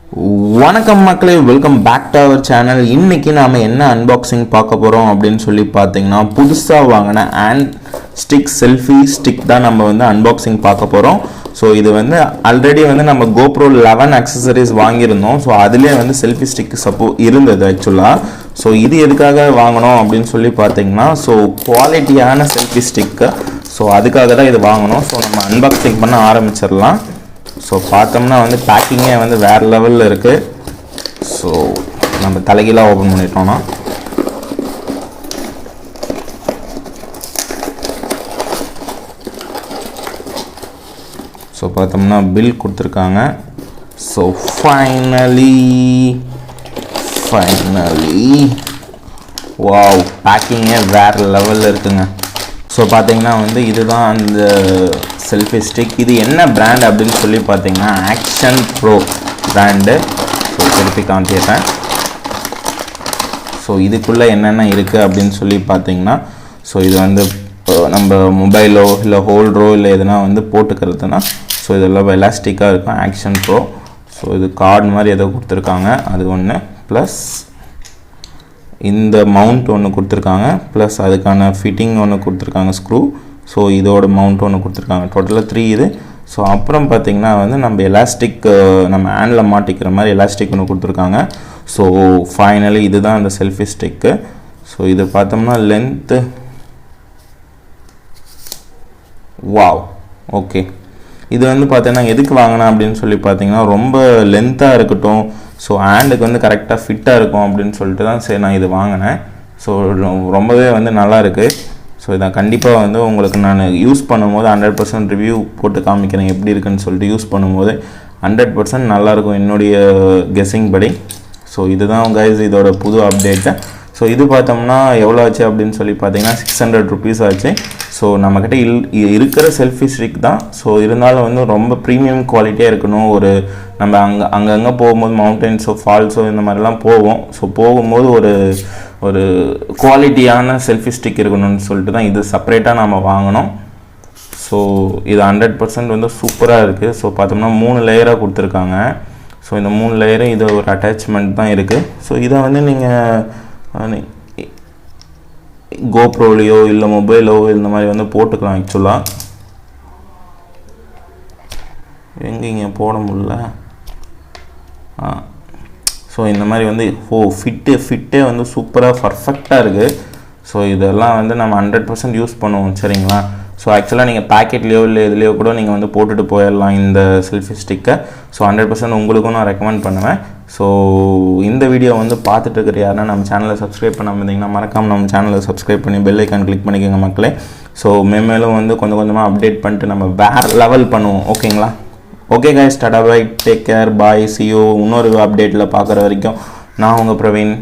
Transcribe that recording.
வணக்கம் மக்களே, welcome back to our channel. இன்றைக்கி நாம் என்ன அன்பாக்சிங் பார்க்க போகிறோம் அப்படின்னு சொல்லி பார்த்தீங்கன்னா, புதுசாக வாங்கின ஹேண்ட் ஸ்டிக் செல்ஃபி ஸ்டிக் தான் நம்ம வந்து அன்பாக்சிங் பார்க்க போகிறோம். ஸோ இது வந்து ஆல்ரெடி வந்து நம்ம GoPro 11 அக்சசரிஸ் வாங்கியிருந்தோம். ஸோ அதிலே வந்து செல்ஃபி ஸ்டிக் இருந்தது ஆக்சுவலாக. ஸோ இது எதுக்காக வாங்கணும் அப்படின்னு சொல்லி பார்த்தீங்கன்னா, ஸோ குவாலிட்டியான செல்ஃபி ஸ்டிக்கு. ஸோ அதுக்காக தான் இது வாங்கணும். ஸோ நம்ம அன்பாக்சிங் பண்ண ஆரம்பிச்சிடலாம். ஸோ பார்த்தோம்னா வந்து பேக்கிங்கே வந்து வேறு லெவலில் இருக்குது. ஸோ நம்ம தலைகீழாக ஓப்பன் பண்ணிட்டோம்னா ஸோ பார்த்தோம்னா பில் கொடுத்துருக்காங்க. ஸோ ஃபைனலி வாவ், பேக்கிங்கே வேறு லெவலில் இருக்குங்க. ஸோ பார்த்தீங்கன்னா வந்து இதுதான் அந்த செல்ஃபி ஸ்டிக். இது என்ன பிராண்ட் அப்படின்னு சொல்லி பார்த்தீங்கன்னா ஆக்ஷன் ப்ரோ பிராண்டு. ஸோ திருப்பி காமிச்சிடுறேன். ஸோ இதுக்குள்ளே என்னென்ன இருக்குது அப்படின்னு சொல்லி பார்த்தீங்கன்னா, ஸோ இது வந்து நம்ம மொபைலோ இல்லை ஹோல்டரோ இல்லை எதுனா வந்து போட்டுக்கிறதுனா ஸோ இதெல்லாம் எலாஸ்டிக்காக இருக்கும். Action bro. ஸோ இது கார்டு மாதிரி ஏதோ கொடுத்துருக்காங்க, அது ஒன்று. ப்ளஸ் இந்த மவுண்ட் ஒன்று கொடுத்துருக்காங்க. ப்ளஸ் அதுக்கான ஃபிட்டிங் ஒன்று கொடுத்துருக்காங்க, ஸ்க்ரூ. ஸோ இதோட மவுண்ட் ஒன்று கொடுத்துருக்காங்க. டோட்டலாக 3 இது. ஸோ அப்புறம் பார்த்திங்கன்னா வந்து நம்ம எலாஸ்டிக், நம்ம ஹேண்டில் மாட்டிக்கிற மாதிரி எலாஸ்டிக் ஒன்று கொடுத்துருக்காங்க. ஸோ ஃபைனலி இதுதான் அந்த செல்ஃபி ஸ்டிக்கு. ஸோ இது பார்த்தோம்னா லென்த்து வாவ், ஓகே. இது வந்து பார்த்தீங்கன்னா எதுக்கு வாங்கினேன் அப்படின்னு சொல்லி பார்த்தீங்கன்னா, ரொம்ப லென்த்தாக இருக்கட்டும், ஸோ ஹேண்டுக்கு வந்து கரெக்டாக ஃபிட்டாக இருக்கும் அப்படின்னு சொல்லிட்டு தான் சரி நான் இது வாங்கினேன். ஸோ ரொம்பவே வந்து நல்லா இருக்குது. ஸோ இதை கண்டிப்பாக வந்து உங்களுக்கு நான் யூஸ் பண்ணும்போது 100% ரிவ்யூ போட்டு காமிக்கிறேன் எப்படி இருக்குன்னு சொல்லிட்டு. யூஸ் பண்ணும்போது 100% நல்லாயிருக்கும் என்னுடைய கெஸ்ஸிங் படி. ஸோ இதுதான் கைஸ் இதோட புது அப்டேட்டு. ஸோ இது பார்த்தோம்னா எவ்வளோ ஆச்சு அப்படின்னு சொல்லி பார்த்தீங்கன்னா 600 ருபீஸ் ஆச்சு. ஸோ நம்மக்கிட்ட இருக்கிற செல்ஃபி ஸ்டிக் தான். ஸோ இருந்தாலும் வந்து ரொம்ப ப்ரீமியம் குவாலிட்டியாக இருக்கணும். ஒரு நம்ம அங்கங்கே போகும்போது மவுண்டன்ஸோ ஃபால்ஸோ இந்த மாதிரிலாம் போவோம். ஸோ போகும்போது ஒரு குவாலிட்டியான செல்ஃபி ஸ்டிக் இருக்கணும்னு சொல்லிட்டு தான் இது செப்பரேட்டாக நம்ம வாங்கினோம். ஸோ இது 100% வந்து சூப்பராக இருக்குது. ஸோ பார்த்தோம்னா 3 லேயராக கொடுத்துருக்காங்க. ஸோ இந்த 3 லேயரும் இது ஒரு அட்டாச்மெண்ட் தான் இருக்குது. ஸோ இதை வந்து நீங்கள் கோப்ரோலையோ இல்லை மொபைலோ இந்த மாதிரி வந்து போட்டுக்கலாம். ஆக்சுவலாக எங்கேங்க போட முடியல. ஸோ இந்த மாதிரி வந்து ஃபிட்டே வந்து சூப்பராக பர்ஃபெக்டாக இருக்குது. ஸோ இதெல்லாம் வந்து நம்ம 100% யூஸ் பண்ணுவோம், சரிங்களா. ஸோ ஆக்சுவலாக நீங்கள் பேக்கெட்லேயோ இல்லை இதுலேயோ கூட நீங்கள் வந்து போட்டுட்டு போயிடலாம் இந்த செல்ஃபி ஸ்டிக்கை. ஸோ 100% உங்களுக்கும் நான் ரெக்கமெண்ட் பண்ணுவேன். ஸோ இந்த வீடியோ வந்து பார்த்துட்டு இருக்கிற யாருன்னா நம்ம சேனலை சப்ஸ்கிரைப் பண்ணாமல் இருந்தீங்கன்னா மறக்காமல் நம்ம சேனலை சப்ஸ்கிரைப் பண்ணி பெல் ஐக்கான் கிளிக் பண்ணிக்கோங்க மக்களே. ஸோ மேலும் வந்து கொஞ்சம் கொஞ்சமாக அப்டேட் பண்ணிட்டு நம்ம வேறு லெவல் பண்ணுவோம், ஓகேங்களா. Okay guys, tata bye, take care, bye, see you. இன்னொரு அப்டேட்டில் பார்க்குற வரைக்கும் நான் உங்கள் பிரவீன்.